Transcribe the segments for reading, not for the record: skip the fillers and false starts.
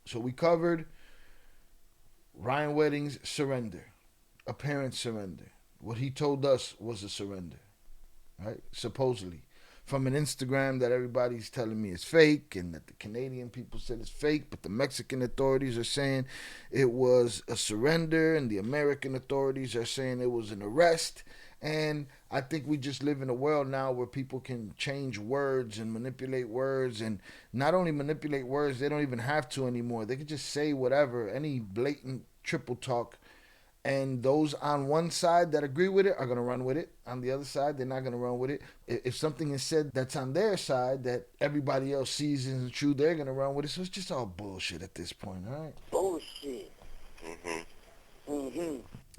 So we covered Ryan Wedding's surrender, apparent surrender. What he told us was a surrender, right? Supposedly. From an Instagram that everybody's telling me is fake and that the Canadian people said it's fake, but the Mexican authorities are saying it was a surrender and the American authorities are saying it was an arrest. And I think we just live in a world now where people can change words and manipulate words, and not only manipulate words, they don't even have to anymore. They can just say whatever, any blatant triple talk, and those on one side that agree with it are going to run with it. On the other side, they're not going to run with it. If something is said that's on their side that everybody else sees isn't true, they're going to run with it. So it's just all bullshit at this point, all right? Bullshit.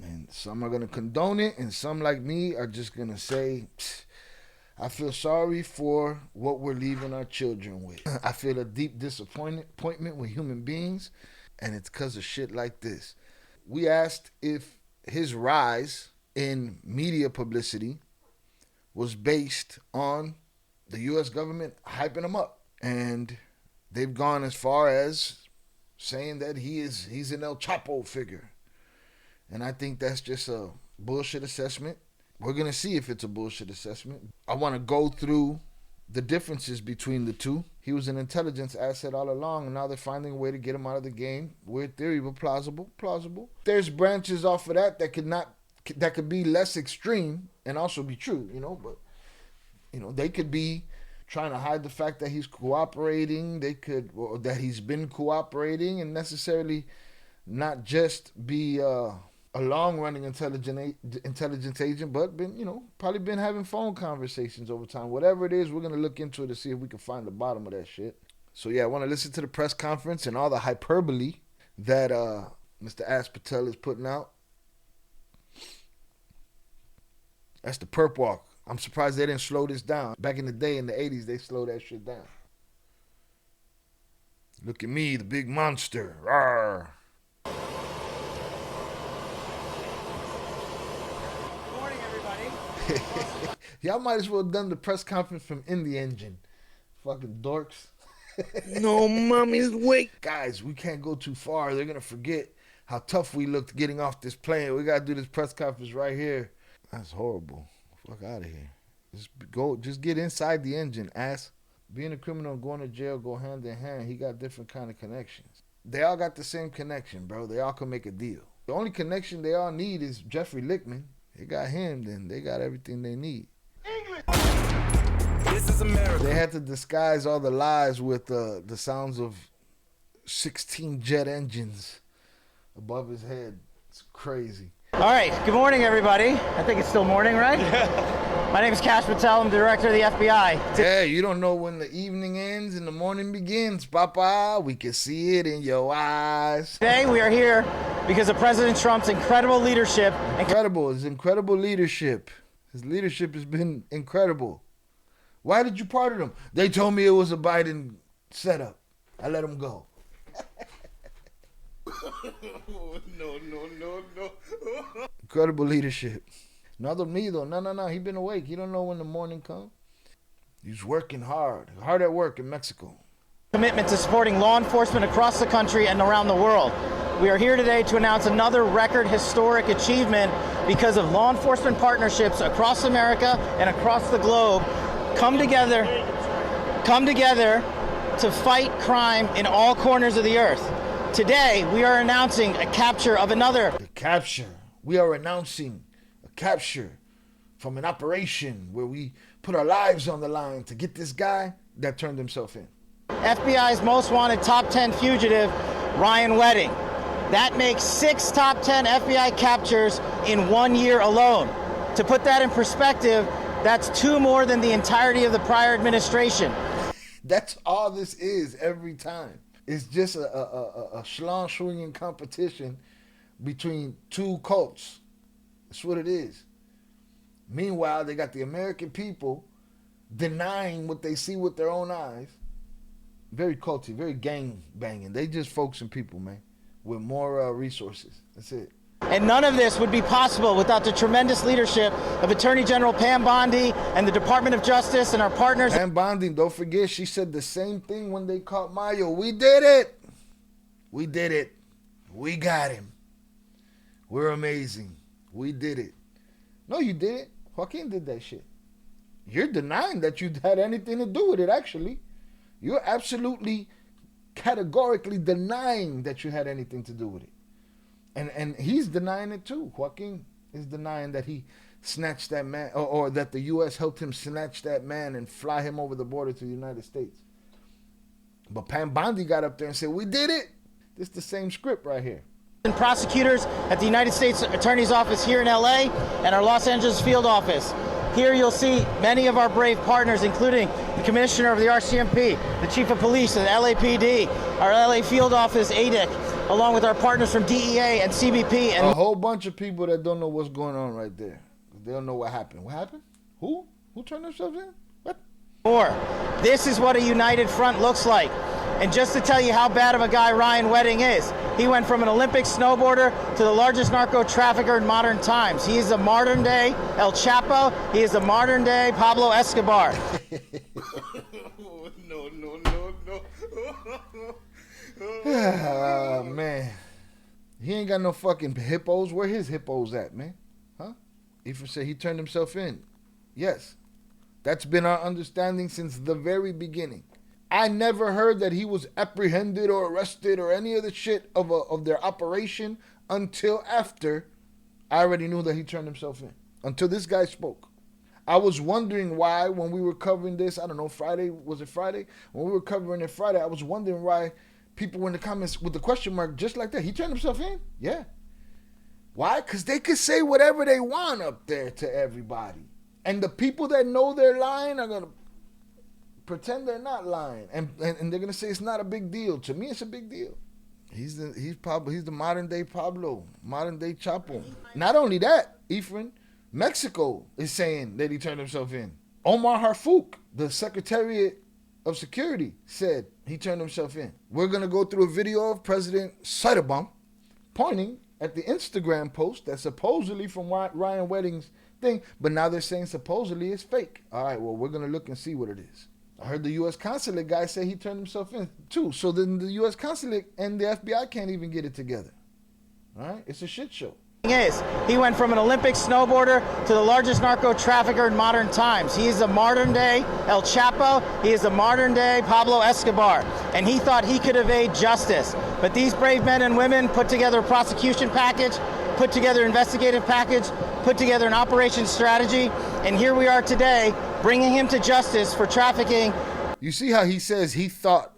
And some are going to condone it, and some like me are just going to say, I feel sorry for what we're leaving our children with. I feel a deep disappointment with human beings, and it's because of shit like this. We asked if his rise in media publicity was based on the U.S. government hyping him up. And they've gone as far as saying that he's an El Chapo figure. And I think that's just a bullshit assessment. We're going to see if it's a bullshit assessment. I want to go through the differences between the two. He was an intelligence asset all along, and now they're finding a way to get him out of the game. Weird theory, but plausible. There's branches off of that could be less extreme and also be true, but they could be trying to hide the fact that he's cooperating. Or that he's been cooperating, and necessarily not just be a long-running intelligence agent, but probably been having phone conversations over time. Whatever it is, we're going to look into it to see if we can find the bottom of that shit. So yeah, I want to listen to the press conference and all the hyperbole that Mr. Ash Patel is putting out. That's the perp walk. I'm surprised they didn't slow this down. Back in the day, in the 80s, they slowed that shit down. Look at me, the big monster. Rawr. Y'all might as well have done the press conference from In the Engine. Fucking dorks. No mommy's wait. Guys, we can't go too far. They're going to forget how tough we looked getting off this plane. We got to do this press conference right here. That's horrible. Fuck out of here. Just get inside the engine, ass. Being a criminal and going to jail go hand in hand. He got different kind of connections. They all got the same connection, bro. They all can make a deal. The only connection they all need is Jeffrey Lichtman. They got him, then they got everything they need. English. This is America. They had to disguise all the lies with the sounds of 16 jet engines above his head. It's crazy. All right, good morning, everybody. I think it's still morning, right? My name is Cash Patel. I'm the director of the FBI. Yeah, you don't know when the evening ends and the morning begins, Papa. We can see it in your eyes. Today, we are here because of President Trump's incredible leadership. His incredible leadership. His leadership has been incredible. Why did you pardon him? They told me it was a Biden setup. I let him go. No. Incredible leadership. No dormido. No. He been awake. He don't know when the morning comes. He's working hard at work in Mexico. Commitment to supporting law enforcement across the country and around the world. We are here today to announce another record historic achievement because of law enforcement partnerships across America and across the globe come together to fight crime in all corners of the earth. Today, we are announcing a capture of another. The capture. We are announcing a capture from an operation where we put our lives on the line to get this guy that turned himself in. FBI's most wanted top 10 fugitive, Ryan Wedding. That makes 6 top 10 FBI captures in 1 year alone. To put that in perspective, that's 2 more than the entirety of the prior administration. That's all this is every time. It's just a schlong swinging competition between 2 cults. That's what it is. Meanwhile, they got the American people denying what they see with their own eyes. Very culty, very gang banging. They just folks and people, man, with more resources. That's it. And none of this would be possible without the tremendous leadership of Attorney General Pam Bondi and the Department of Justice and our partners. Pam Bondi, don't forget, she said the same thing when they caught Mayo. We did it. We did it. We got him. We're amazing. We did it. No, you didn't. Joaquin did that shit. You're denying that you had anything to do with it, actually. You're absolutely categorically denying that you had anything to do with it. And he's denying it too. Joaquin is denying that he snatched that man, or that the U.S. helped him snatch that man and fly him over the border to the United States. But Pam Bondi got up there and said, we did it. This is the same script right here. And prosecutors at the United States Attorney's Office here in LA and our Los Angeles field office. Here you'll see many of our brave partners, including the Commissioner of the RCMP, the Chief of Police of the LAPD, our LA field office, ADIC, along with our partners from DEA and CBP. And a whole bunch of people that don't know what's going on right there. They don't know what happened. What happened? Who? Who turned themselves in? What? more. This is what a united front looks like. And just to tell you how bad of a guy Ryan Wedding is, he went from an Olympic snowboarder to the largest narco-trafficker in modern times. He is a modern-day El Chapo. He is a modern-day Pablo Escobar. Ah, man. He ain't got no fucking hippos. Where his hippos at, man? Huh? Ephraim said he turned himself in. Yes. That's been our understanding since the very beginning. I never heard that he was apprehended or arrested or any of the shit of their operation until after I already knew that he turned himself in. Until this guy spoke. I was wondering why when we were covering this, I don't know, Friday, was it Friday? When we were covering it Friday, I was wondering why people were in the comments with the question mark just like that. He turned himself in? Yeah. Why? Because they could say whatever they want up there to everybody. And the people that know they're lying are going to pretend they're not lying. And they're going to say it's not a big deal. To me, it's a big deal. He's the modern day Pablo, modern day Chapo. Not only that, Ephraim, Mexico is saying that he turned himself in. Omar Harfouk, the Secretariat of Security, said he turned himself in. We're going to go through a video of President Citabon pointing at the Instagram post that's supposedly from Ryan Wedding's thing, but now they're saying supposedly it's fake. All right, well, we're going to look and see what it is. I heard the U.S. consulate guy say he turned himself in too. So then the U.S. consulate and the FBI can't even get it together. All right, it's a shit show. He went from an Olympic snowboarder to the largest narco-trafficker in modern times. He is a modern-day El Chapo. He is a modern-day Pablo Escobar. And he thought he could evade justice. But these brave men and women put together a prosecution package, put together an investigative package, put together an operations strategy, and here we are today, bringing him to justice for trafficking. You see how he says he thought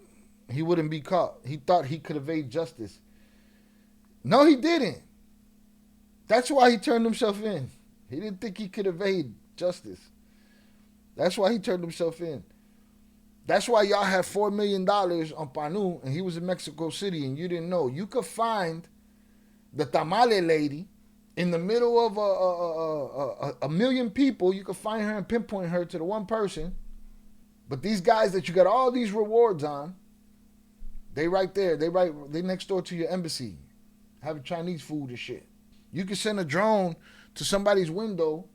he wouldn't be caught. He thought he could evade justice. No, he didn't. That's why he turned himself in. He didn't think he could evade justice. That's why he turned himself in. That's why y'all have $4 million on Panu, and he was in Mexico City, and you didn't know. You could find the tamale lady in the middle of a million people. You could find her and pinpoint her to the one person. But these guys that you got all these rewards on, they right there. They next door to your embassy, having Chinese food and shit. You can send a drone to somebody's window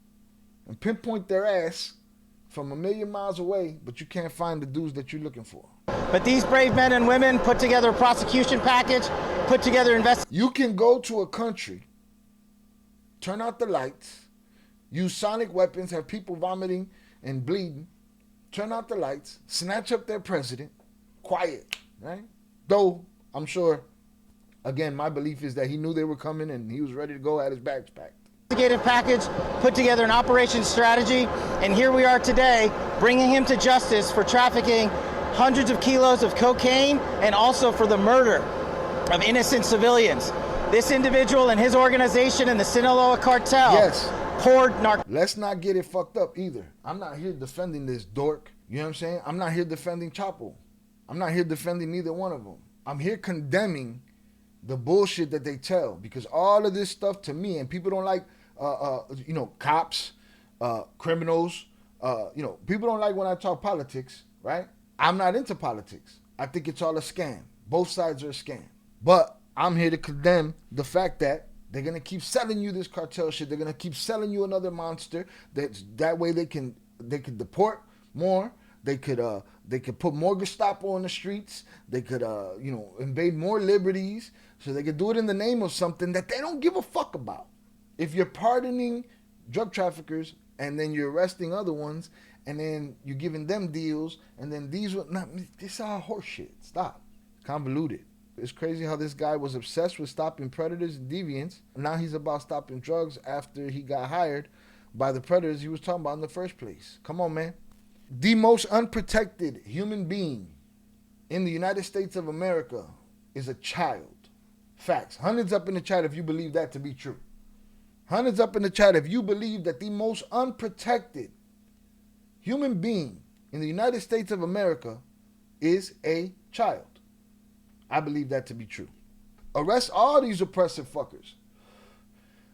and pinpoint their ass from a million miles away, but you can't find the dudes that you're looking for. But these brave men and women put together a prosecution package, put together You can go to a country, turn out the lights, use sonic weapons, have people vomiting and bleeding, turn out the lights, snatch up their president, quiet, right? Though, I'm sure, again, my belief is that he knew they were coming and he was ready to go, at his bags packed. Investigative package, put together an operations strategy, and here we are today, bringing him to justice for trafficking hundreds of kilos of cocaine and also for the murder of innocent civilians. This individual and his organization in the Sinaloa cartel poured Let's not get it fucked up either. I'm not here defending this dork. You know what I'm saying? I'm not here defending Chapo. I'm not here defending neither one of them. I'm here condemning the bullshit that they tell, because all of this stuff to me, and people don't like, cops, criminals, people don't like when I talk politics, right? I'm not into politics. I think it's all a scam. Both sides are a scam. But I'm here to condemn the fact that they're going to keep selling you this cartel shit. They're going to keep selling you another monster. That way they can deport more. They could put more Gestapo on the streets. They could invade more liberties. So they could do it in the name of something that they don't give a fuck about. If you're pardoning drug traffickers and then you're arresting other ones and then you're giving them deals and then these were not, this all horseshit. Stop. Convoluted. It's crazy how this guy was obsessed with stopping predators and deviants. Now he's about stopping drugs after he got hired by the predators he was talking about in the first place. Come on, man. The most unprotected human being in the United States of America is a child. Facts. Hundreds up in the chat if you believe that to be true. Hundreds up in the chat if you believe that the most unprotected human being in the United States of America is a child. I believe that to be true. Arrest all these oppressive fuckers.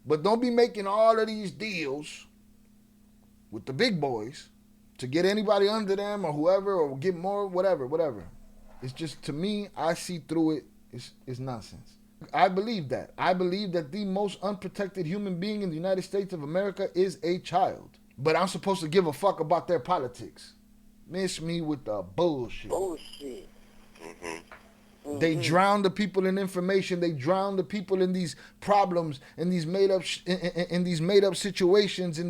But don't be making all of these deals with the big boys to get anybody under them or whoever or get more, whatever. It's just, to me, I see through it. It's nonsense. I believe that. I believe that the most unprotected human being in the United States of America is a child. But I'm supposed to give a fuck about their politics. Miss me with the bullshit. Bullshit. They drown the people in information. They drown the people in these problems, in these made up, in these made up situations, in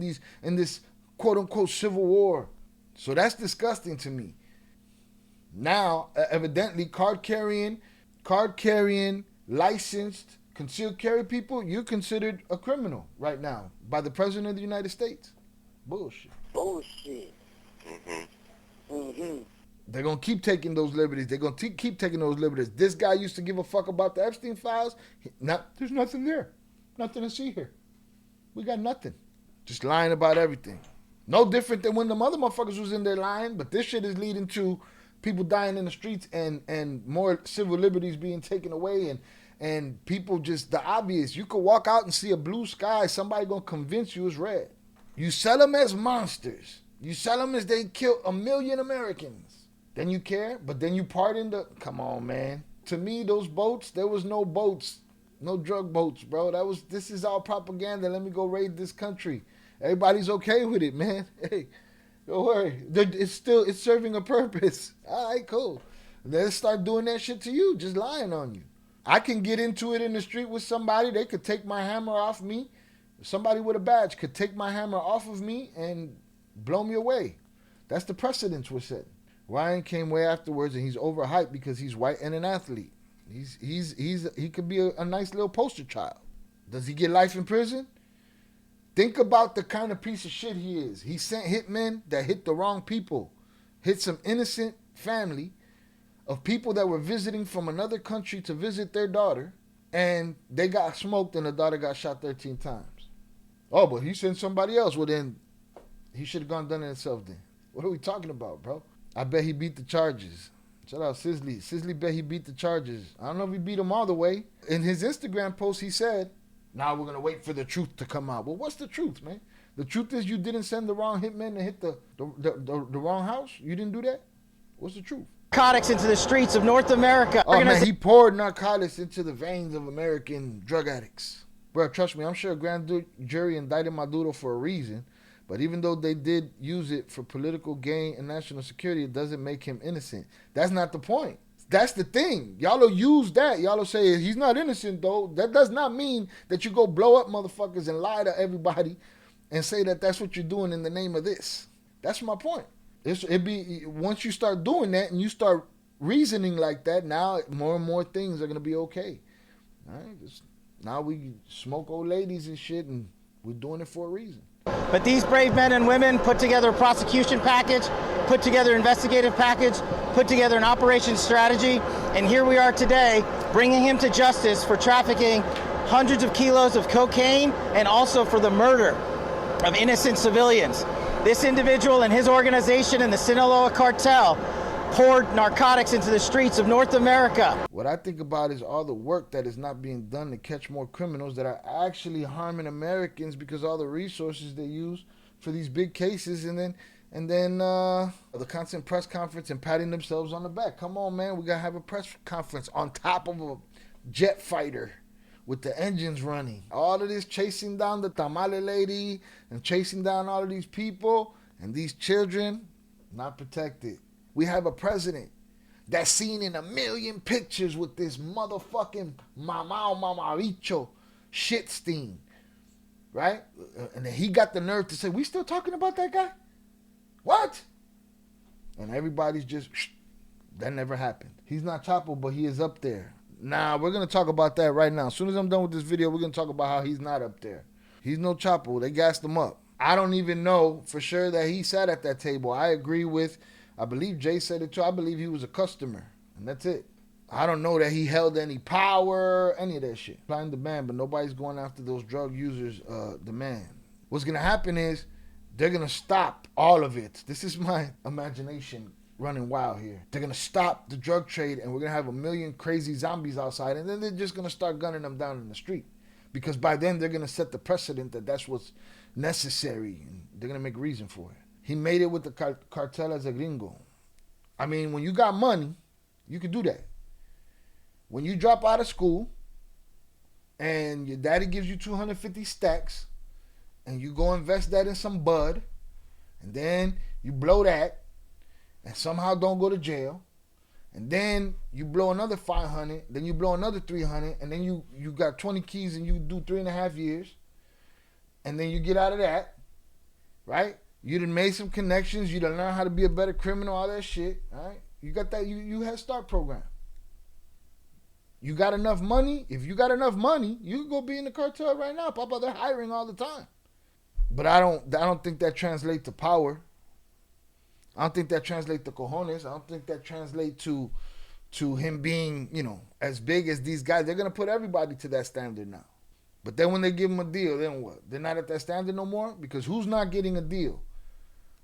this quote unquote civil war. So that's disgusting to me. Now, evidently, card carrying, licensed concealed carry people, you're considered a criminal right now by the President of the United States. Bullshit. They're going to keep taking those liberties. They're going to keep taking those liberties. This guy used to give a fuck about the Epstein files. There's nothing there. Nothing to see here. We got nothing. Just lying about everything. No different than when the mother motherfuckers was in there lying, but this shit is leading to people dying in the streets and more civil liberties being taken away and people just, the obvious. You could walk out and see a blue sky. Somebody going to convince you it's red. You sell them as monsters. You sell them as they killed 1 million Americans. Then you care, but then you pardon the... Come on, man. To me, those boats, there was no boats. No drug boats, bro. This is all propaganda. Let me go raid this country. Everybody's okay with it, man. Hey, don't worry. It's serving a purpose. All right, cool. Let's start doing that shit to you, just lying on you. I can get into it in the street with somebody. They could take my hammer off me. Somebody with a badge could take my hammer off of me and blow me away. That's the precedence we're setting. Ryan came way afterwards, and he's overhyped because he's white and an athlete. He could be a nice little poster child. Does he get life in prison? Think about the kind of piece of shit he is. He sent hitmen that hit the wrong people, hit some innocent family of people that were visiting from another country to visit their daughter, and they got smoked, and the daughter got shot 13 times. Oh, but he sent somebody else. Well, then he should have gone done it himself then. What are we talking about, bro? I bet he beat the charges. Shout out Sizzly. Sizzly bet he beat the charges. I don't know if he beat them all the way. In his Instagram post, he said, now we're going to wait for the truth to come out. Well, what's the truth, man? The truth is you didn't send the wrong hitman to hit the wrong house? You didn't do that? What's the truth? Narcotics into the streets of North America. Oh, man, he poured narcotics into the veins of American drug addicts. Bro, trust me, I'm sure a grand jury indicted Maduro for a reason. But even though they did use it for political gain and national security, it doesn't make him innocent. That's not the point. That's the thing. Y'all will use that. Y'all will say, he's not innocent, though. That does not mean that you go blow up motherfuckers and lie to everybody and say that that's what you're doing in the name of this. That's my point. Once you start doing that and you start reasoning like that, now more and more things are going to be okay. All right? Now we smoke old ladies and shit, and we're doing it for a reason. But these brave men and women put together a prosecution package, put together an investigative package, put together an operations strategy, and here we are today bringing him to justice for trafficking hundreds of kilos of cocaine and also for the murder of innocent civilians. This individual and his organization in the Sinaloa cartel poured narcotics into the streets of North America. What I think about is all the work that is not being done to catch more criminals that are actually harming Americans because all the resources they use for these big cases, and then the constant press conference and patting themselves on the back. Come on, man, we gotta have a press conference on top of a jet fighter with the engines running. All of this chasing down the tamale lady and chasing down all of these people and these children. Not protected. We have a president that's seen in 1 million pictures with this motherfucking mamaricho shit steen, right? And then he got the nerve to say, we still talking about that guy? What? And everybody's just, that never happened. He's not Chapo, but he is up there. Nah, we're going to talk about that right now. As soon as I'm done with this video, we're going to talk about how he's not up there. He's no Chapo. They gassed him up. I don't even know for sure that he sat at that table. I agree with, I believe Jay said it too. I believe he was a customer, and that's it. I don't know that he held any power, any of that shit. Applying the ban, but nobody's going after those drug users' demand. What's going to happen is they're going to stop all of it. This is my imagination running wild here. They're going to stop the drug trade, and we're going to have 1 million crazy zombies outside, and then they're just going to start gunning them down in the street. Because by then, they're going to set the precedent that that's what's necessary, and they're going to make reason for it. He made it with the cartel as a gringo. I mean, when you got money, you can do that. When you drop out of school and your daddy gives you 250 stacks and you go invest that in some bud and then you blow that and somehow don't go to jail and then you blow another 500, then you blow another 300, and then you got 20 keys and you do 3.5 years, and then you get out of that, right? You done made some connections. You done learned how to be a better criminal, all that shit. All right? You got that. You had start program. You got enough money. If you got enough money, you can go be in the cartel right now. Papa, they're hiring all the time. But I don't think that translates to power. I don't think that translates to cojones. I don't think that translates to him being, you know, as big as these guys. They're gonna put everybody to that standard now. But then when they give him a deal, then what? They're not at that standard no more? Because who's not getting a deal?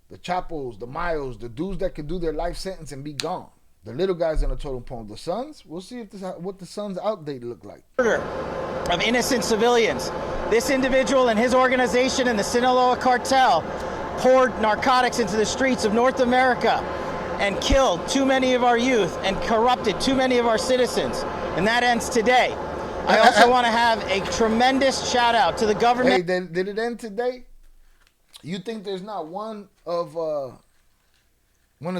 The Chapos, the Mayos, the dudes that could do their life sentence and be gone. The little guys in the totem pole. The sons, we'll see if what the sons' outdate look like. Murder of innocent civilians. This individual and his organization in the Sinaloa cartel poured narcotics into the streets of North America and killed too many of our youth and corrupted too many of our citizens. And that ends today. I also want to have a tremendous shout out to the government. Hey, did it end today? You think there's not one of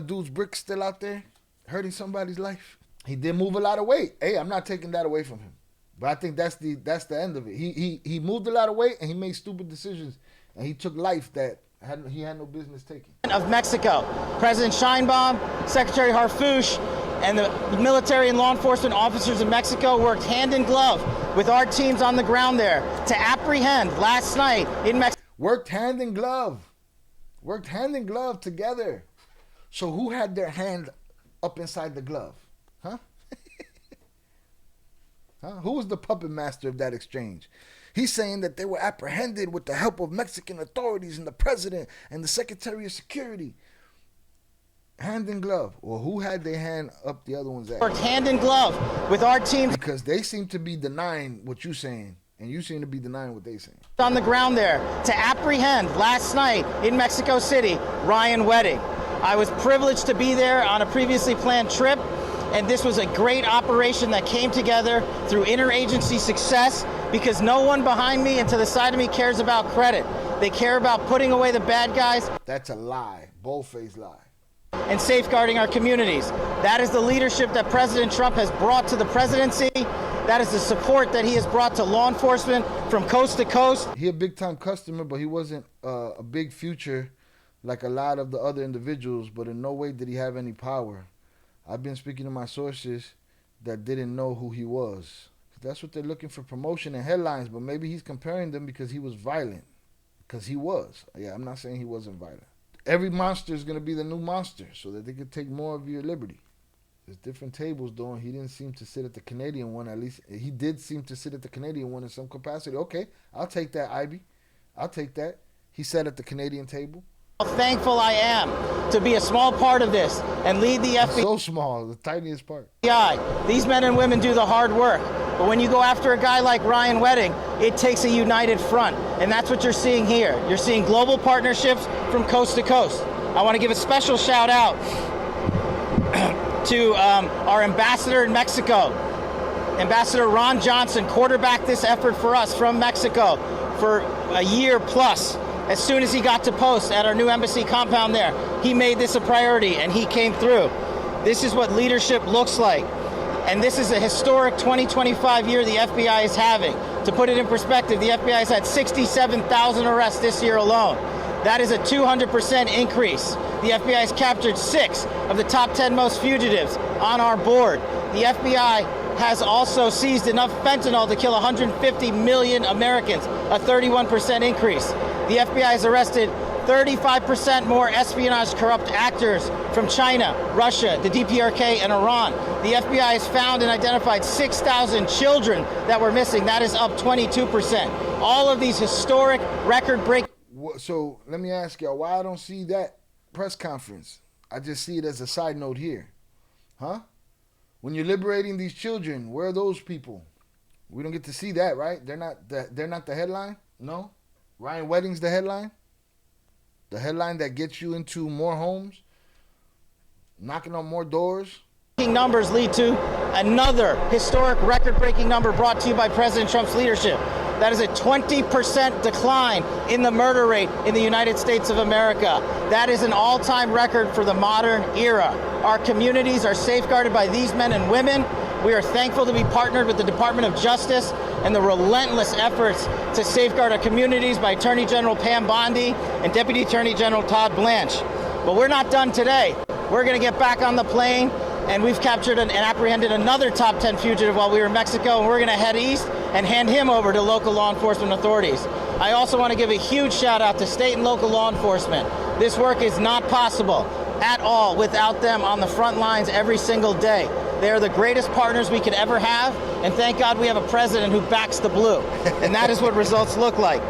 dude's bricks still out there hurting somebody's life? He did move a lot of weight. Hey, I'm not taking that away from him. But I think that's the end of it. He moved a lot of weight and he made stupid decisions and he took life that he had no business taking. Of Mexico, President Sheinbaum, Secretary Harfouche, and the military and law enforcement officers in Mexico worked hand in glove with our teams on the ground there to apprehend last night in Mexico. Worked hand in glove. Worked hand in glove together. So who had their hand up inside the glove? Huh? Huh? Who was the puppet master of that exchange? He's saying that they were apprehended with the help of Mexican authorities and the president and the Secretary of Security. Hand in glove. Well, who had their hand up the other one's ass? Worked hand in glove with our teams. Because they seem to be denying what you're saying, and you seem to be denying what they're saying. On the ground there to apprehend last night in Mexico City, Ryan Wedding. I was privileged to be there on a previously planned trip, and this was a great operation that came together through interagency success because no one behind me and to the side of me cares about credit. They care about putting away the bad guys. That's a lie, bold-faced lie. And safeguarding our communities. That is the leadership that President Trump has brought to the presidency. That is the support that he has brought to law enforcement from coast to coast. He a big-time customer, but he wasn't a big future like a lot of the other individuals, but in no way did he have any power. I've been speaking to my sources that didn't know who he was. That's what they're looking for, promotion and headlines, but maybe he's comparing them because he was violent. Because he was. Yeah, I'm not saying he wasn't violent. Every monster is going to be the new monster so that they could take more of your liberty. There's different tables, though, and he didn't seem to sit at the Canadian one. At least he did seem to sit at the Canadian one in some capacity. Okay, I'll take that, Ivy. I'll take that. He sat at the Canadian table. How thankful I am to be a small part of this and lead the FBI. So small, the tiniest part. These men and women do the hard work. But when you go after a guy like Ryan Wedding, it takes a united front. And that's what you're seeing here. You're seeing global partnerships from coast to coast. I want to give a special shout out to our ambassador in Mexico. Ambassador Ron Johnson quarterbacked this effort for us from Mexico for a year plus. As soon as he got to post at our new embassy compound there, he made this a priority and he came through. This is what leadership looks like. And this is a historic 2025 year the FBI is having. To put it in perspective, the FBI has had 67,000 arrests this year alone. That is a 200% increase. The FBI has captured 6 of the top 10 most fugitives on our board. The FBI has also seized enough fentanyl to kill 150 million Americans, a 31% increase. The FBI has arrested 35% more espionage corrupt actors from China, Russia, the DPRK, and Iran. The FBI has found and identified 6,000 children that were missing. That is up 22%. All of these historic record-breaking. So let me ask y'all, why I don't see that press conference? I just see it as a side note here. Huh? When you're liberating these children, where are those people? We don't get to see that, right? They're not the headline? No? Ryan Wedding's the headline? The headline that gets you into more homes? Knocking on more doors? Numbers lead to another historic record-breaking number brought to you by President Trump's leadership. That is a 20% decline in the murder rate in the United States of America. That is an all-time record for the modern era. Our communities are safeguarded by these men and women. We are thankful to be partnered with the Department of Justice and the relentless efforts to safeguard our communities by Attorney General Pam Bondi and Deputy Attorney General Todd Blanche. But we're not done today. We're going to get back on the plane, and we've captured and apprehended another top 10 fugitive while we were in Mexico, and we're going to head east and hand him over to local law enforcement authorities. I also want to give a huge shout out to state and local law enforcement. This work is not possible at all without them on the front lines every single day. They are the greatest partners we could ever have, and thank God we have a president who backs the blue. And that is what results look like.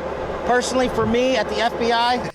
Personally, for me at the FBI,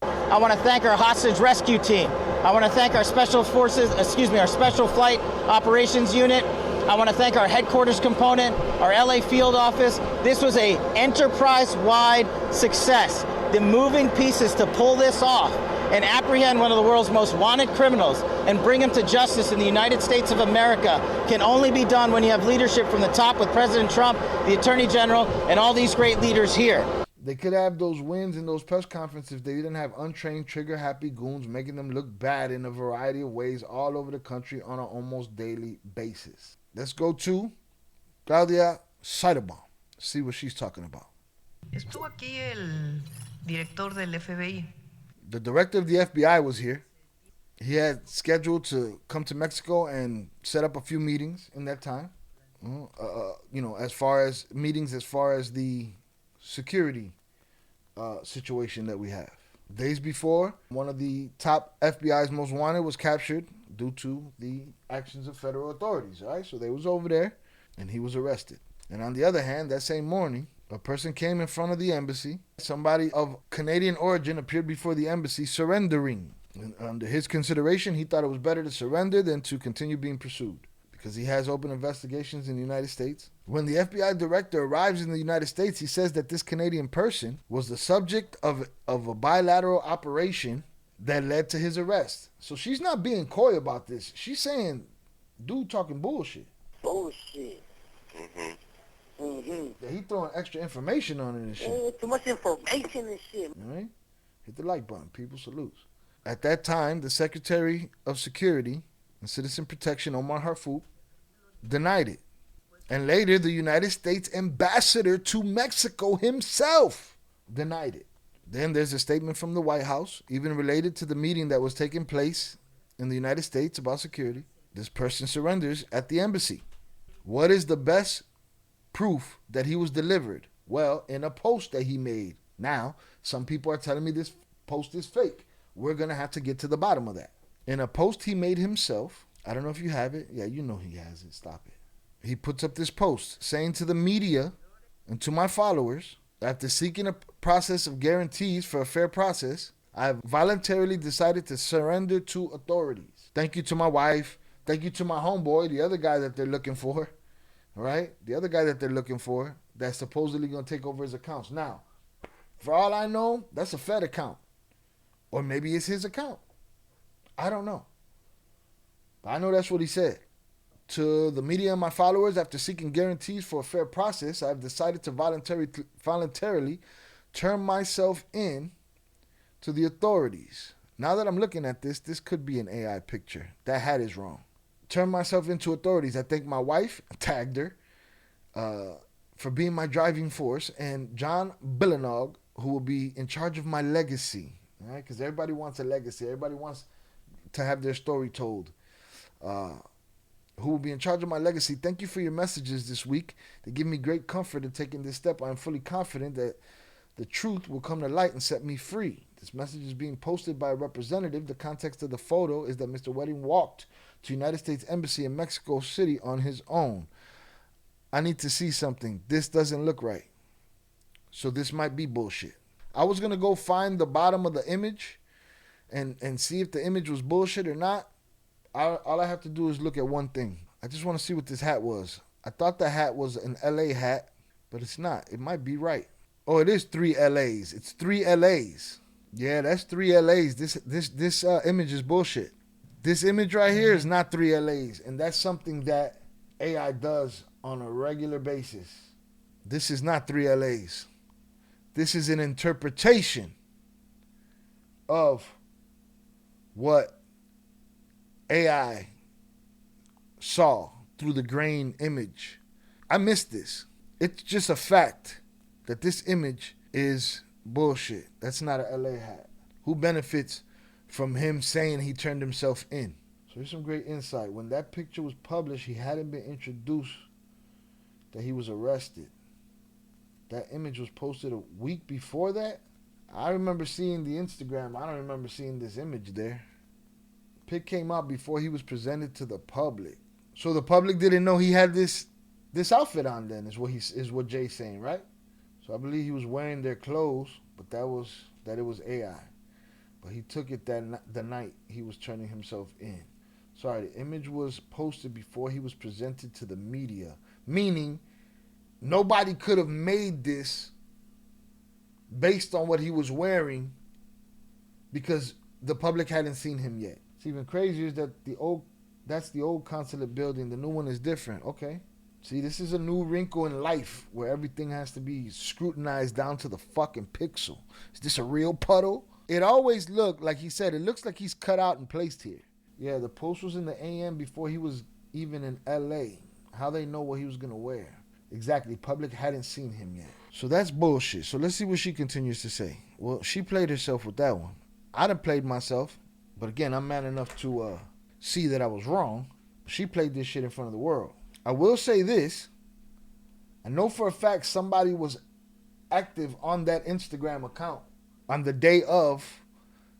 I want to thank our hostage rescue team. I want to thank our special flight operations unit. I want to thank our headquarters component, our LA field office. This was a enterprise-wide success. The moving pieces to pull this off and apprehend one of the world's most wanted criminals and bring him to justice in the United States of America can only be done when you have leadership from the top with President Trump, the Attorney General, and all these great leaders here. They could have those wins and those press conferences if they didn't have untrained, trigger-happy goons making them look bad in a variety of ways all over the country on an almost daily basis. Let's go to Claudia Seidelbaum. See what she's talking about. Estuvo aquí el director del FBI. The director of the FBI was here. He had scheduled to come to Mexico and set up a few meetings in that time. As far as the security situation that we have. Days before, one of the top FBI's most wanted was captured due to the actions of federal authorities, right? So they was over there and he was arrested. And on the other hand, that same morning, a person came in front of the embassy. Somebody of Canadian origin appeared before the embassy surrendering. And under his consideration, he thought it was better to surrender than to continue being pursued because he has open investigations in the United States. When the FBI director arrives in the United States, he says that this Canadian person was the subject of a bilateral operation that led to his arrest. So she's not being coy about this. She's saying, dude talking bullshit. Bullshit. Yeah, he throwing extra information on it and shit. Too much information and shit. All right? Hit the like button. People salutes. At that time, the Secretary of Security and Citizen Protection, Omar Harfouk, denied it. And later, the United States ambassador to Mexico himself denied it. Then there's a statement from the White House, even related to the meeting that was taking place in the United States about security. This person surrenders at the embassy. What is the best proof that he was delivered? Well, in a post that he made. Now, some people are telling me this post is fake. We're going to have to get to the bottom of that. In a post he made himself, I don't know if you have it. Yeah, you know he has it. Stop it. He puts up this post saying to the media and to my followers, after seeking a process of guarantees for a fair process, I have voluntarily decided to surrender to authorities. Thank you to my wife. Thank you to my homeboy, the other guy that they're looking for. All right? The other guy that they're looking for that's supposedly going to take over his accounts. Now, for all I know, that's a Fed account. Or maybe it's his account. I don't know. But I know that's what he said. To the media and my followers, after seeking guarantees for a fair process, I have decided to voluntarily turn myself in to the authorities. Now that I'm looking at this could be an AI picture. That hat is wrong. Turn myself into authorities. I thank my wife, tagged her, for being my driving force, and John Billenog, who will be in charge of my legacy. All right, because everybody wants a legacy. Everybody wants to have their story told. Who will be in charge of my legacy. Thank you for your messages this week. They give me great comfort in taking this step. I am fully confident that the truth will come to light and set me free. This message is being posted by a representative. The context of the photo is that Mr. Wedding walked to United States Embassy in Mexico City on his own. I need to see something. This doesn't look right. So this might be bullshit. I was going to go find the bottom of the image and see if the image was bullshit or not. All I have to do is look at one thing. I just want to see what this hat was. I thought the hat was an LA hat, but it's not. It might be right. Oh, it is 3 LAs. It's 3 LAs. Yeah, that's 3 LAs. This image is bullshit. This image right here is not 3 LAs, and that's something that AI does on a regular basis. This is not 3 LAs. This is an interpretation of what AI saw through the grain image. I missed this. It's just a fact that this image is bullshit. That's not a LA hat. Who benefits from him saying he turned himself in? So here's some great insight. When that picture was published, he hadn't been introduced that he was arrested. That image was posted a week before that. I remember seeing the Instagram. I don't remember seeing this image there. Pic came out before he was presented to the public. So the public didn't know he had this outfit on then, is what Jay's saying, right? So I believe he was wearing their clothes, but that it was AI. But he took it the night he was turning himself in. Sorry, the image was posted before he was presented to the media, meaning nobody could have made this based on what he was wearing because the public hadn't seen him yet. It's even crazier is that that's the old consulate building. The new one is different. Okay. See, this is a new wrinkle in life where everything has to be scrutinized down to the fucking pixel. Is this a real puddle? It always looked, like he said, it looks like he's cut out and placed here. Yeah, the post was in the AM before he was even in LA. How they know what he was going to wear? Exactly. Public hadn't seen him yet. So that's bullshit. So let's see what she continues to say. Well, she played herself with that one. I done played myself. But again, I'm man enough to see that I was wrong. She played this shit in front of the world. I will say this. I know for a fact somebody was active on that Instagram account on the day of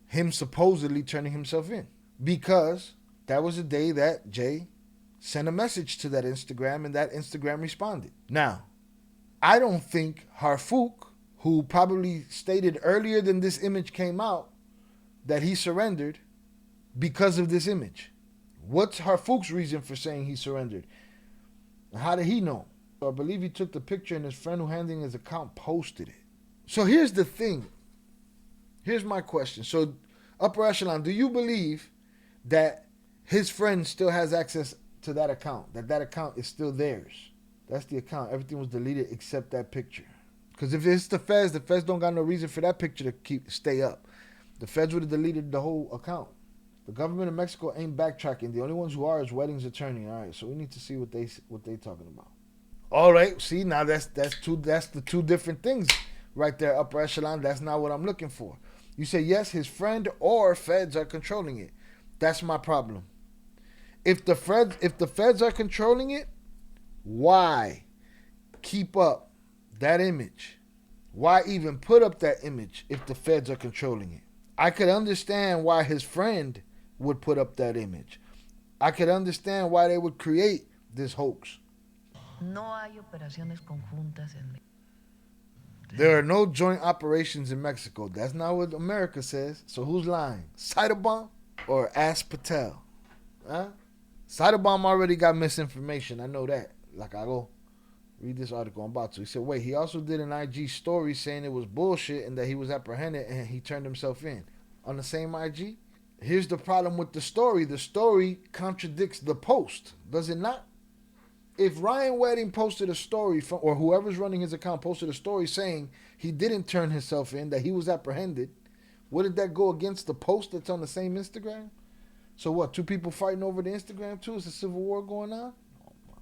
him supposedly turning himself in. Because that was the day that Jay sent a message to that Instagram and that Instagram responded. Now, I don't think Harfouk, who probably stated earlier than this image came out that he surrendered because of this image. What's Harfouk's reason for saying he surrendered? How did he know? So I believe he took the picture and his friend who handling his account posted it. So here's the thing. Here's my question. So upper echelon, do you believe that his friend still has access to that account? That account is still theirs? That's the account. Everything was deleted except that picture. Because if it's the feds don't got no reason for that picture to stay up. The feds would have deleted the whole account. The government of Mexico ain't backtracking. The only ones who are is Wedding's attorney. All right, so we need to see what they talking about. All right, see, now that's the two different things right there, upper echelon. That's not what I'm looking for. You say yes, his friend or feds are controlling it. That's my problem. If the feds are controlling it, why keep up that image? Why even put up that image if the feds are controlling it? I could understand why his friend would put up that image. I could understand why they would create this hoax. No hay operaciones conjuntas en There are no joint operations in Mexico. That's not what America says. So who's lying? Cytobomb or Ask Patel? Huh? Cytobomb already got misinformation. I know that. Like, I go read this article I'm about to. He said, wait, he also did an IG story saying it was bullshit and that he was apprehended and he turned himself in. On the same IG? Here's the problem with the story. The story contradicts the post, does it not? If Ryan Wedding posted a story from, or whoever's running his account posted a story saying he didn't turn himself in, that he was apprehended, wouldn't that go against the post that's on the same Instagram? So what? Two people fighting over the Instagram too? Is a civil war going on?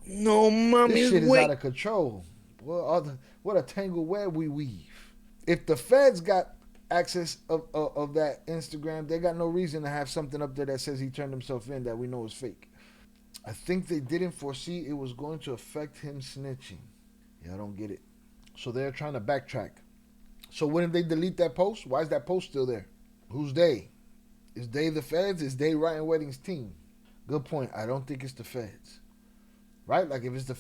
No, mommy, This shit is wait. out of control. What a tangled web we weave. If the feds got access of that Instagram, they got no reason to have something up there that says he turned himself in that we know is fake. I think they didn't foresee it was going to affect him snitching. Yeah, I don't get it. So they're trying to backtrack. So wouldn't they delete that post? Why is that post still there? Who's they? Is they the feds? Is they Ryan Wedding's team? Good point. I don't think it's the feds. Right? Like if it's the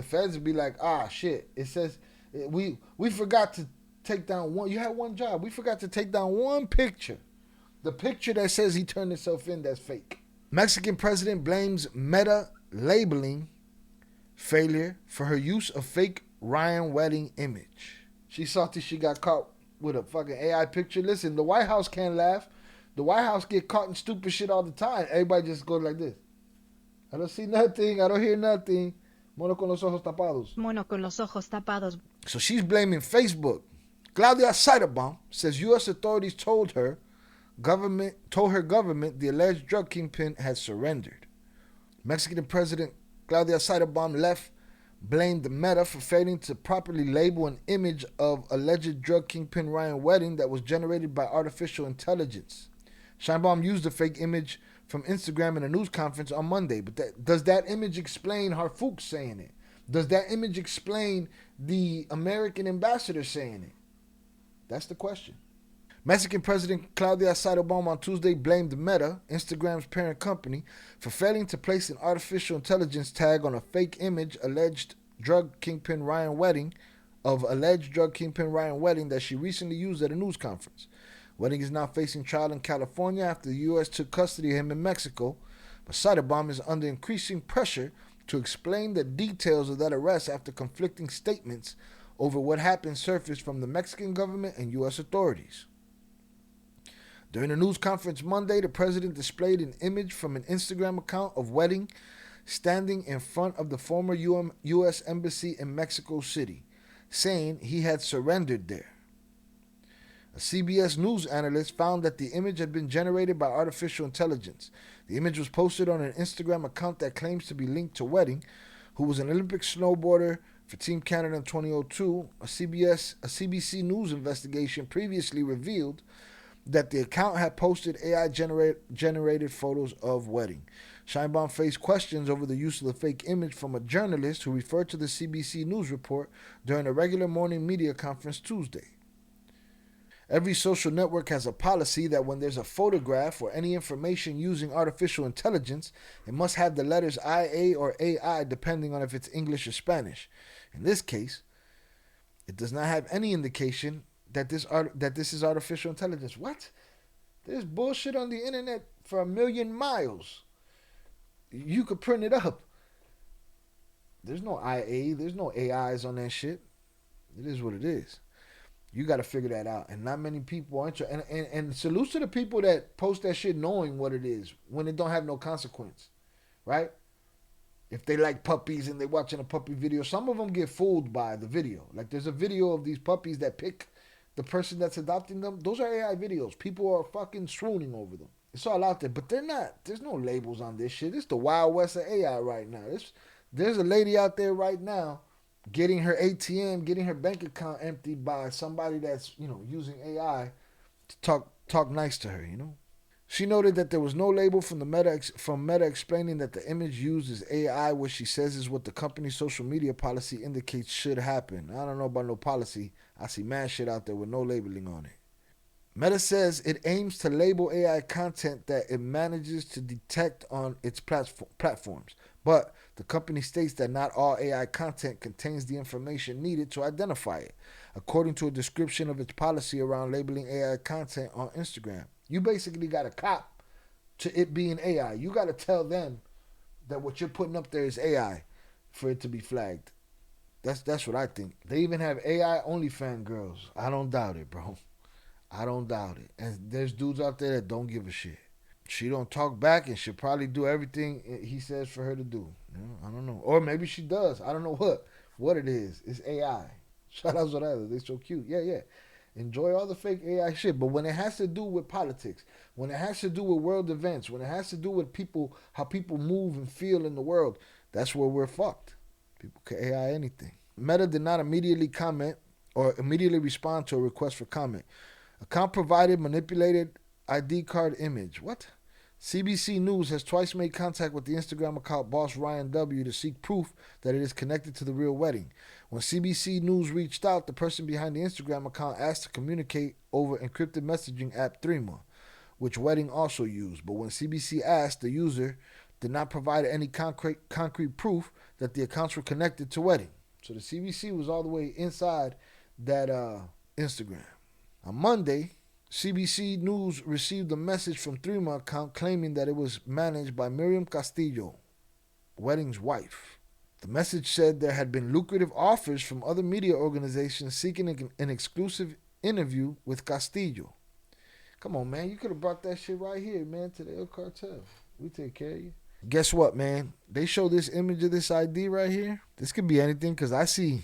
feds would be like, ah, shit. It says we forgot to take down one. You had one job. We forgot to take down one picture. The picture that says he turned himself in, that's fake. Mexican president blames Meta labeling failure for her use of fake Ryan Wedding image. She salty she got caught with a fucking AI picture. Listen, the White House can't laugh. The White House get caught in stupid shit all the time. Everybody just goes like this. I don't see nothing. I don't hear nothing. Mono con los ojos tapados. Mono con los ojos tapados. So she's blaming Facebook. Claudia Scheidebaum says U.S. authorities told her government the alleged drug kingpin had surrendered. Mexican President Claudia Scheidebaum blamed Meta for failing to properly label an image of alleged drug kingpin Ryan Wedding that was generated by artificial intelligence. Scheidebaum used a fake image from Instagram in a news conference on Monday, but does that image explain Harfouk saying it? Does that image explain the American ambassador saying it? That's the question. Mexican President Claudia Scheidebaum on Tuesday blamed Meta, Instagram's parent company, for failing to place an artificial intelligence tag on a fake image of alleged drug kingpin Ryan Wedding that she recently used at a news conference. Wedding is now facing trial in California after the U.S. took custody of him in Mexico, but Scheidebaum is under increasing pressure to explain the details of that arrest after conflicting statements over what happened surfaced from the Mexican government and U.S. authorities. During a news conference Monday, the president displayed an image from an Instagram account of Wedding standing in front of the former U.S. Embassy in Mexico City, saying he had surrendered there. A CBS News analyst found that the image had been generated by artificial intelligence. The image was posted on an Instagram account that claims to be linked to Wedding, who was an Olympic snowboarder for Team Canada in 2002. A CBC News investigation previously revealed that the account had posted AI-generated photos of Wedding. Scheidebaum faced questions over the use of the fake image from a journalist who referred to the CBC News report during a regular morning media conference Tuesday. Every social network has a policy that when there's a photograph or any information using artificial intelligence, it must have the letters IA or AI depending on if it's English or Spanish. In this case, it does not have any indication that this is artificial intelligence. What? There's bullshit on the internet for a million miles. You could print it up. There's no IA. There's no AIs on that shit. It is what it is. You got to figure that out. And not many people are interested. And salute to the people that post that shit knowing what it is when it don't have no consequence. Right? If they like puppies and they're watching a puppy video, some of them get fooled by the video. Like there's a video of these puppies that pick the person that's adopting them. Those are AI videos. People are fucking swooning over them. It's all out there, but they're not. There's no labels on this shit. It's the Wild West of AI right now. There's a lady out there right now getting her ATM, getting her bank account emptied by somebody that's, using AI to talk nice to her, She noted that there was no label from Meta explaining that the image used is AI, which she says is what the company's social media policy indicates should happen. I don't know about no policy. I see mad shit out there with no labeling on it. Meta says it aims to label AI content that it manages to detect on its platforms, but the company states that not all AI content contains the information needed to identify it, according to a description of its policy around labeling AI content on Instagram. You basically got to cop to it being AI. You got to tell them that what you're putting up there is AI for it to be flagged. That's what I think. They even have AI OnlyFans girls. I don't doubt it, bro. I don't doubt it. And there's dudes out there that don't give a shit. She don't talk back, and she'll probably do everything he says for her to do. You know, I don't know. Or maybe she does. I don't know what it is. It's AI. Shout out Zorada. They're so cute. Yeah. Enjoy all the fake AI shit. But when it has to do with politics, when it has to do with world events, when it has to do with people, how people move and feel in the world, that's where we're fucked. People can AI anything. Meta did not immediately comment or immediately respond to a request for comment. Account provided manipulated ID card image. What? CBC News has twice made contact with the Instagram account Boss Ryan W to seek proof that it is connected to the real wedding. When CBC News reached out, the person behind the Instagram account asked to communicate over encrypted messaging app Threema, which Wedding also used. But when CBC asked, the user did not provide any concrete proof that the accounts were connected to Wedding. So the CBC was all the way inside that Instagram. On Monday, CBC News received a message from Threema account claiming that it was managed by Miriam Castillo, Wedding's wife. The message said there had been lucrative offers from other media organizations seeking an exclusive interview with Castillo. Come on, man. You could have brought that shit right here, man, to the El Cartel. We take care of you. Guess what, man? They show this image of this ID right here. This could be anything because I see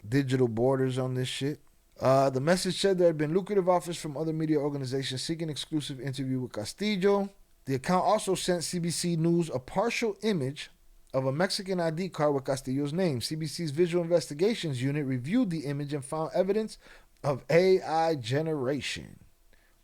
digital borders on this shit. The message said there had been lucrative offers from other media organizations seeking exclusive interview with Castillo. The account also sent CBC News a partial image of a Mexican ID card with Castillo's name. CBC's Visual Investigations Unit reviewed the image and found evidence of AI generation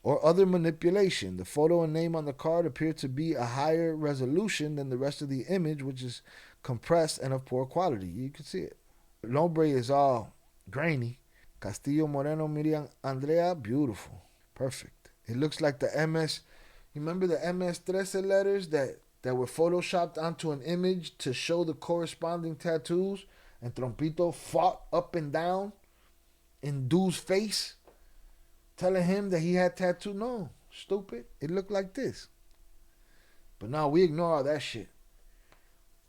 or other manipulation. The photo and name on the card appear to be a higher resolution than the rest of the image, which is compressed and of poor quality. You can see it. Nombre is all grainy. Castillo, Moreno, Miriam, Andrea, beautiful. Perfect. It looks like the MS, you remember the MS-13 letters that were photoshopped onto an image to show the corresponding tattoos, and Trompito fought up and down in dude's face, telling him that he had tattoo. No, stupid. It looked like this. But now we ignore all that shit.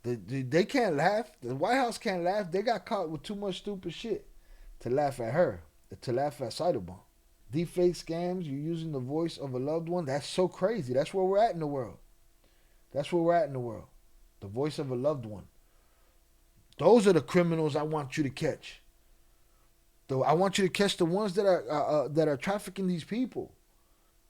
They can't laugh. The White House can't laugh. They got caught with too much stupid shit to laugh at her, to laugh at Cyberbomb. Deepfake scams, you're using the voice of a loved one. That's so crazy. That's where we're at in the world. That's where we're at in the world. The voice of a loved one. Those are the criminals I want you to catch. I want you to catch the ones that are trafficking these people.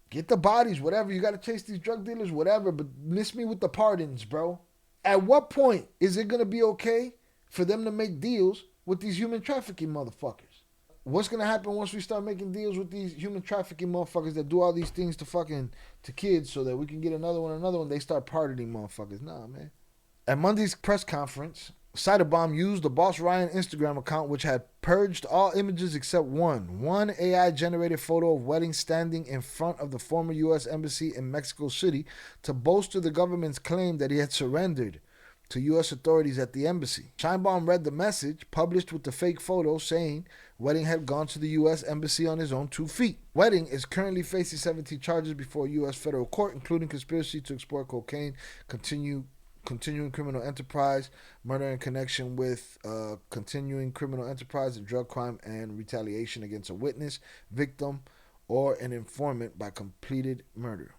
Get the bodies, whatever. You got to chase these drug dealers, whatever. But miss me with the pardons, bro. At what point is it going to be okay for them to make deals with these human trafficking motherfuckers? What's going to happen once we start making deals with these human trafficking motherfuckers that do all these things to kids so that we can get another one? They start pardoning motherfuckers. Nah, man. At Monday's press conference, Cyberbomb used the Boss Ryan Instagram account, which had purged all images except one AI-generated photo of Wedding standing in front of the former U.S. Embassy in Mexico City to bolster the government's claim that he had surrendered to U.S. authorities at the embassy. Scheinbaum read the message published with the fake photo saying Wedding had gone to the U.S. Embassy on his own 2 feet. Wedding is currently facing 17 charges before a U.S. federal court, including conspiracy to export cocaine, continuing criminal enterprise, murder in connection with continuing criminal enterprise, a drug crime, and retaliation against a witness, victim, or an informant by completed murder.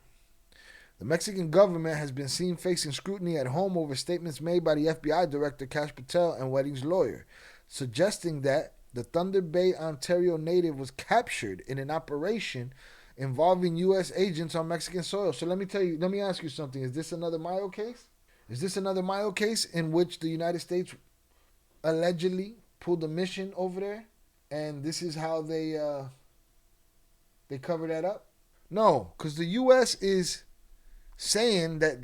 The Mexican government has been seen facing scrutiny at home over statements made by the FBI director Kash Patel and Wedding's lawyer, suggesting that the Thunder Bay, Ontario native was captured in an operation involving U.S. agents on Mexican soil. So let me ask you something. Is this another Mayo case? Is this another Mayo case in which the United States allegedly pulled a mission over there, and this is how they cover that up? No, because the U.S. is saying that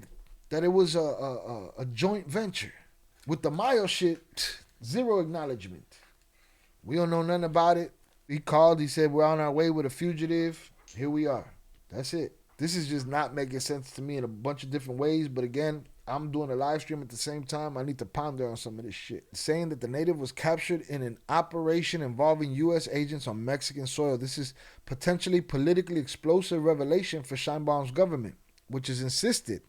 it was a joint venture. With the Mayo shit, zero acknowledgement. We don't know nothing about it. He called, he said, we're on our way with a fugitive. Here we are. That's it. This is just not making sense to me in a bunch of different ways, but again, I'm doing a live stream at the same time. I need to ponder on some of this shit. Saying that the native was captured in an operation involving U.S. agents on Mexican soil. This is potentially politically explosive revelation for Scheinbaum's government, which has insisted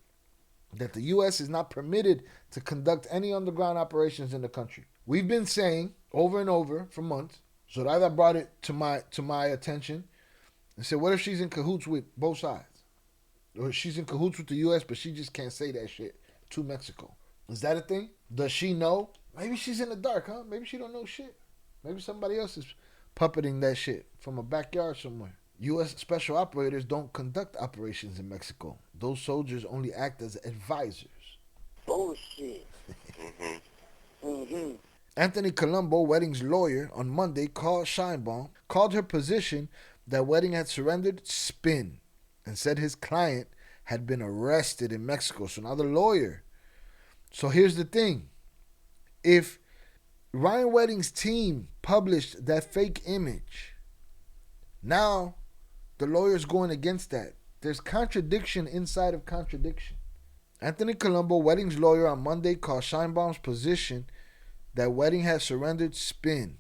that the U.S. is not permitted to conduct any underground operations in the country. We've been saying over and over for months. Zoraida brought it to my attention and said, what if she's in cahoots with both sides? Or she's in cahoots with the U.S., but she just can't say that shit to Mexico. Is that a thing? Does she know? Maybe she's in the dark, huh? Maybe she don't know shit. Maybe somebody else is puppeting that shit from a backyard somewhere. U.S. special operators don't conduct operations in Mexico. Those soldiers only act as advisors. Bullshit. Anthony Colombo, Wedding's lawyer, on Monday called her position that Wedding had surrendered spin and said his client had been arrested in Mexico. So now the lawyer. So here's the thing. If Ryan Wedding's team published that fake image, now the lawyer's going against that. There's contradiction inside of contradiction. Anthony Colombo, Wedding's lawyer, on Monday called Scheinbaum's position that Wedding had surrendered spin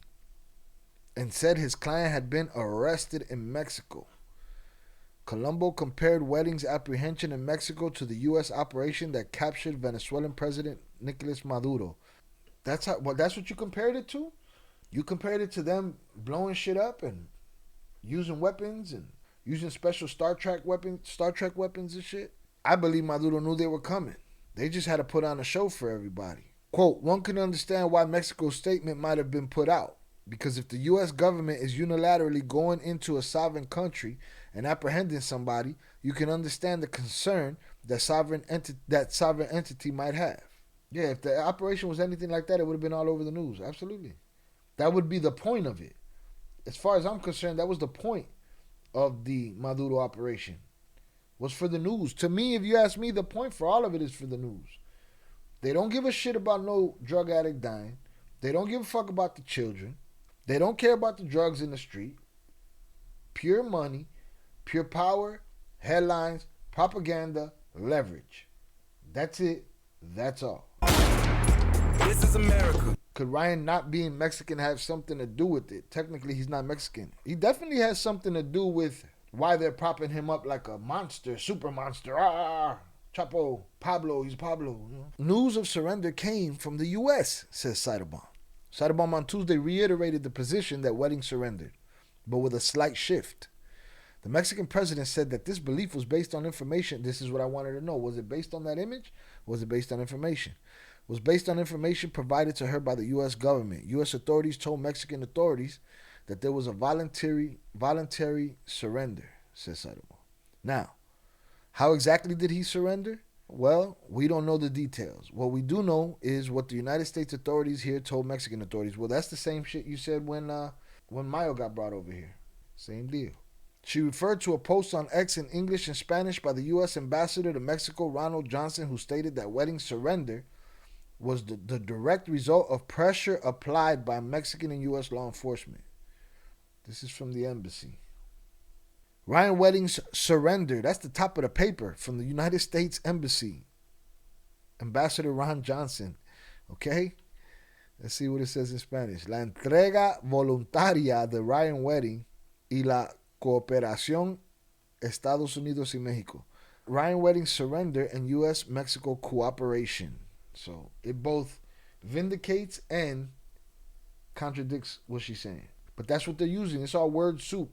and said his client had been arrested in Mexico. Colombo compared Wedding's apprehension in Mexico to the U.S. operation that captured Venezuelan President Nicolas Maduro. That's what you compared it to? You compared it to them blowing shit up and using weapons and using special Star Trek weapons and shit? I believe Maduro knew they were coming. They just had to put on a show for everybody. Quote, one can understand why Mexico's statement might have been put out, because if the U.S. government is unilaterally going into a sovereign country and apprehending somebody, you can understand the concern that sovereign entity might have. Yeah, if the operation was anything like that, it would have been all over the news. Absolutely. That would be the point of it. As far as I'm concerned, that was the point of the Maduro operation. Was for the news. To me, if you ask me, the point for all of it is for the news. They don't give a shit about no drug addict dying. They don't give a fuck about the children. They don't care about the drugs in the street. Pure money, pure power, headlines, propaganda, leverage. That's it. That's all. This is America. Could Ryan not being Mexican have something to do with it? Technically, he's not Mexican. He definitely has something to do with why they're propping him up like a monster, super monster. Chapo, Pablo, he's Pablo. You know? News of surrender came from the U.S., says Seidelbaum. Seidelbaum on Tuesday reiterated the position that Wedding surrendered, but with a slight shift. The Mexican president said that this belief was based on information. This is what I wanted to know. Was it based on that image? Was it based on information? It was based on information provided to her by the U.S. government. U.S. authorities told Mexican authorities that there was a voluntary surrender, says Seidelbaum. Now, how exactly did he surrender? Well, we don't know the details. What we do know is what the United States authorities here told Mexican authorities. Well, that's the same shit you said when Mayo got brought over here. Same deal. She referred to a post on X in English and Spanish by the U.S. ambassador to Mexico, Ronald Johnson, who stated that Wedding's surrender was the direct result of pressure applied by Mexican and U.S. law enforcement. This is from the embassy. Ryan Wedding's surrender. That's the top of the paper from the United States Embassy. Ambassador Ron Johnson. Okay? Let's see what it says in Spanish. La entrega voluntaria de Ryan Wedding y la cooperación Estados Unidos y México. Ryan Wedding's surrender and U.S.-Mexico cooperation. So it both vindicates and contradicts what she's saying. But that's what they're using. It's all word soup.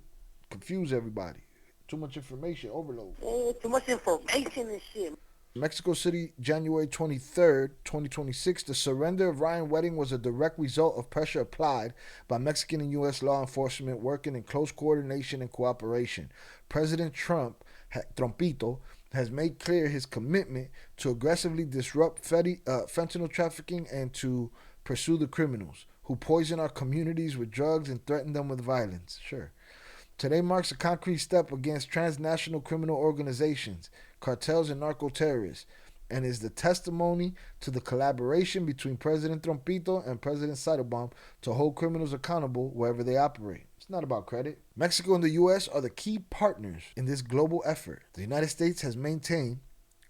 Confuse everybody. Too much information, overload. Too much information and shit. Mexico City, January 23rd, 2026. The surrender of Ryan Wedding was a direct result of pressure applied by Mexican and U.S. law enforcement working in close coordination and cooperation. President Trumpito, has made clear his commitment to aggressively disrupt fentanyl trafficking and to pursue the criminals who poison our communities with drugs and threaten them with violence. Sure. Today marks a concrete step against transnational criminal organizations, cartels, and narco-terrorists, and is the testimony to the collaboration between President Trumpito and President Seidelbaum to hold criminals accountable wherever they operate. It's not about credit. Mexico and the U.S. are the key partners in this global effort. The United States has maintained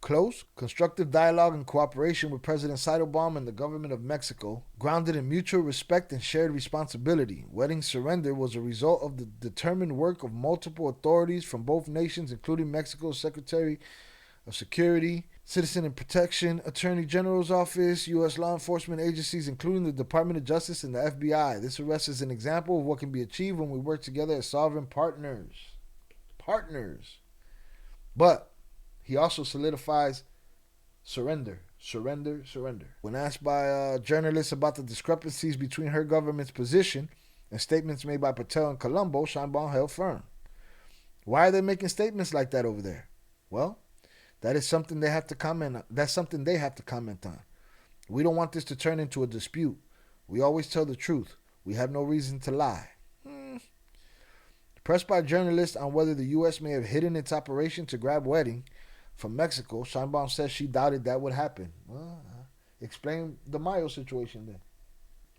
close, constructive dialogue and cooperation with President Seidelbaum and the government of Mexico, grounded in mutual respect and shared responsibility. Wedding's surrender was a result of the determined work of multiple authorities from both nations, including Mexico's Secretary of Security, Citizen and Protection, Attorney General's Office, U.S. law enforcement agencies, including the Department of Justice and the FBI. This arrest is an example of what can be achieved when we work together as sovereign partners. But He also solidifies surrender. When asked by journalists about the discrepancies between her government's position and statements made by Patel and Colombo, Sheinbaum held firm. Why are they making statements like that over there? Well, that is something they have to comment on. That's something they have to comment on. We don't want this to turn into a dispute. We always tell the truth. We have no reason to lie. Pressed by journalists on whether the U.S. may have hidden its operation to grab Wedding from Mexico, Sheinbaum says she doubted that would happen. Well, explain the Mayo situation then.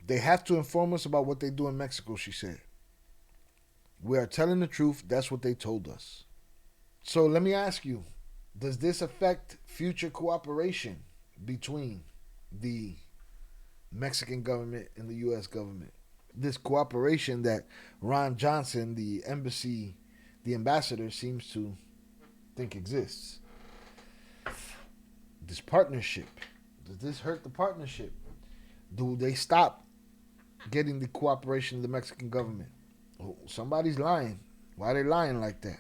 They have to inform us about what they do in Mexico, she said. We are telling the truth. That's what they told us. So let me ask you, does this affect future cooperation between the Mexican government and the U.S. government? This cooperation that Ron Johnson, the ambassador, seems to think exists. This partnership, does this hurt the partnership? Do they stop getting the cooperation of the Mexican government? Oh, somebody's lying. Why are they lying like that?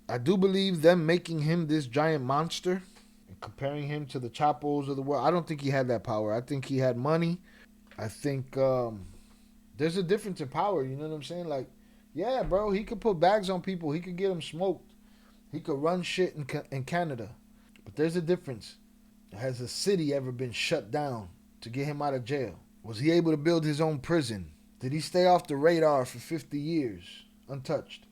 I do believe them making him this giant monster and comparing him to the Chapos of the world. I don't think he had that power. I think he had money. I think there's a difference in power. You know what I'm saying? Like, yeah, bro, he could put bags on people. He could get them smoked. He could run shit in Canada. But there's a difference. Has a city ever been shut down to get him out of jail? Was he able to build his own prison? Did he stay off the radar for 50 years untouched?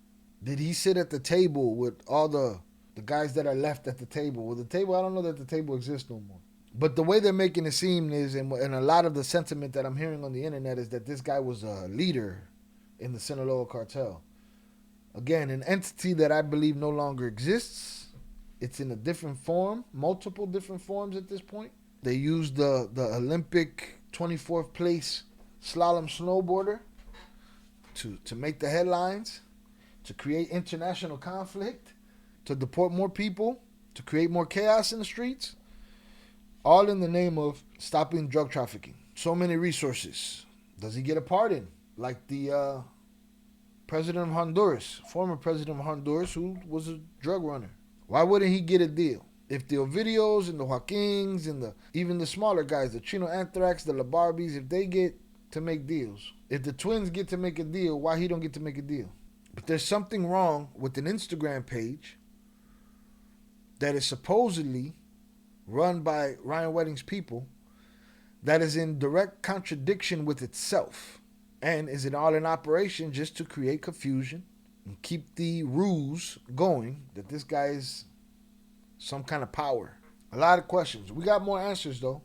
Did he sit at the table with all the guys that are left at the table? Well, the table, I don't know that the table exists no more. But the way they're making it seem is, and a lot of the sentiment that I'm hearing on the internet is that this guy was a leader in the Sinaloa cartel. Again, an entity that I believe no longer exists. It's in a different form, multiple different forms at this point. They used the Olympic 24th place slalom snowboarder to make the headlines, to create international conflict, to deport more people, to create more chaos in the streets, all in the name of stopping drug trafficking. So many resources. Does he get a pardon? Like the president of Honduras, former president of Honduras, who was a drug runner. Why wouldn't he get a deal? If the Ovidios and the Joaquins and even the smaller guys, the Chino Anthrax, the La Barbies, if they get to make deals, if the twins get to make a deal, why he don't get to make a deal? But there's something wrong with an Instagram page that is supposedly run by Ryan Wedding's people that is in direct contradiction with itself and is it all in operation just to create confusion and keep the ruse going that this guy is some kind of power. A lot of questions. We got more answers though.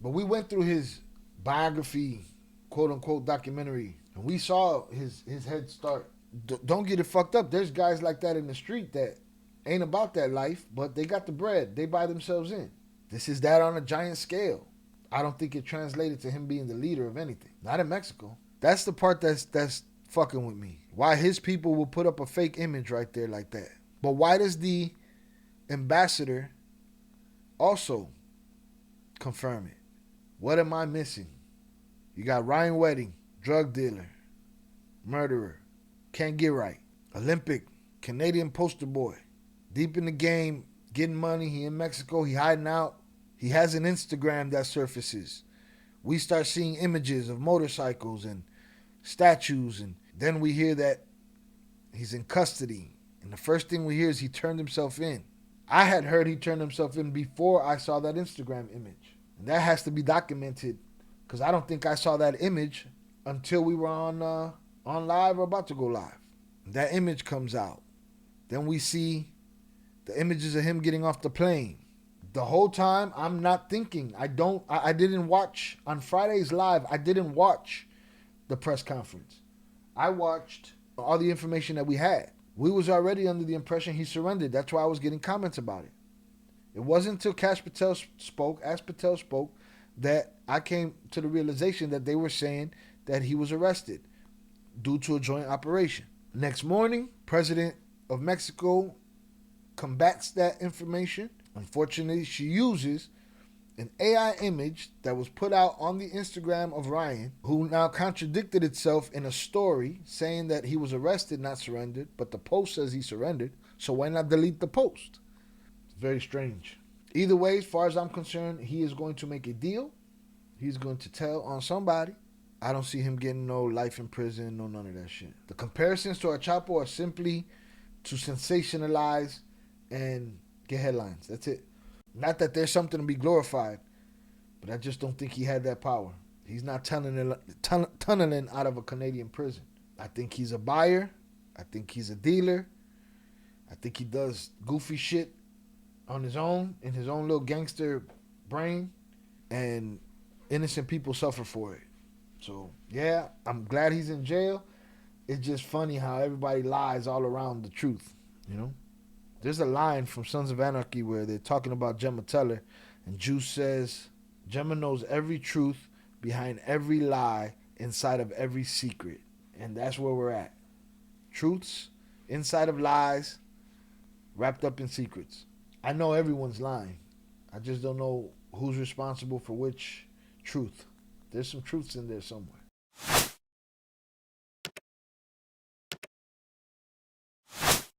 But we went through his biography, quote unquote, documentary, and we saw his head start. Don't get it fucked up. There's guys like that in the street that ain't about that life, but they got the bread. They buy themselves in. This is that on a giant scale. I don't think it translated to him being the leader of anything. Not in Mexico. That's the part that's fucking with me. Why his people will put up a fake image right there like that. But why does the ambassador also confirm it? What am I missing? You got Ryan Wedding, drug dealer, murderer, can't get right. Olympic, Canadian poster boy, deep in the game, getting money. He in Mexico, he hiding out. He has an Instagram that surfaces. We start seeing images of motorcycles and statues, and then we hear that he's in custody. And the first thing we hear is he turned himself in. I had heard he turned himself in before I saw that Instagram image. And that has to be documented because I don't think I saw that image until we were on live or about to go live. That image comes out. Then we see the images of him getting off the plane. The whole time I'm not thinking. I didn't watch on Friday's live. I didn't watch the press conference. I watched all the information that we had. We was already under the impression he surrendered. That's why I was getting comments about it. It wasn't until Ash Patel spoke, that I came to the realization that they were saying that he was arrested due to a joint operation. Next morning, President of Mexico combats that information. Unfortunately, she uses an AI image that was put out on the Instagram of Ryan, who now contradicted itself in a story saying that he was arrested, not surrendered, but the post says he surrendered. So why not delete the post? Very strange. Either way, as far as I'm concerned, he is going to make a deal. He's going to tell on somebody. I don't see him getting no life in prison, no none of that shit. The comparisons to a Chapo are simply to sensationalize and get headlines. That's it. Not that there's something to be glorified, but I just don't think he had that power. He's not tunneling out of a Canadian prison. I think he's a buyer. I think he's a dealer. I think he does goofy shit on his own, in his own little gangster brain, and innocent people suffer for it. So, yeah, I'm glad he's in jail. It's just funny how everybody lies all around the truth, you know? There's a line from Sons of Anarchy where they're talking about Gemma Teller, and Juice says, Gemma knows every truth behind every lie inside of every secret. And that's where we're at. Truths inside of lies wrapped up in secrets. I know everyone's lying. I just don't know who's responsible for which truth. There's some truths in there somewhere.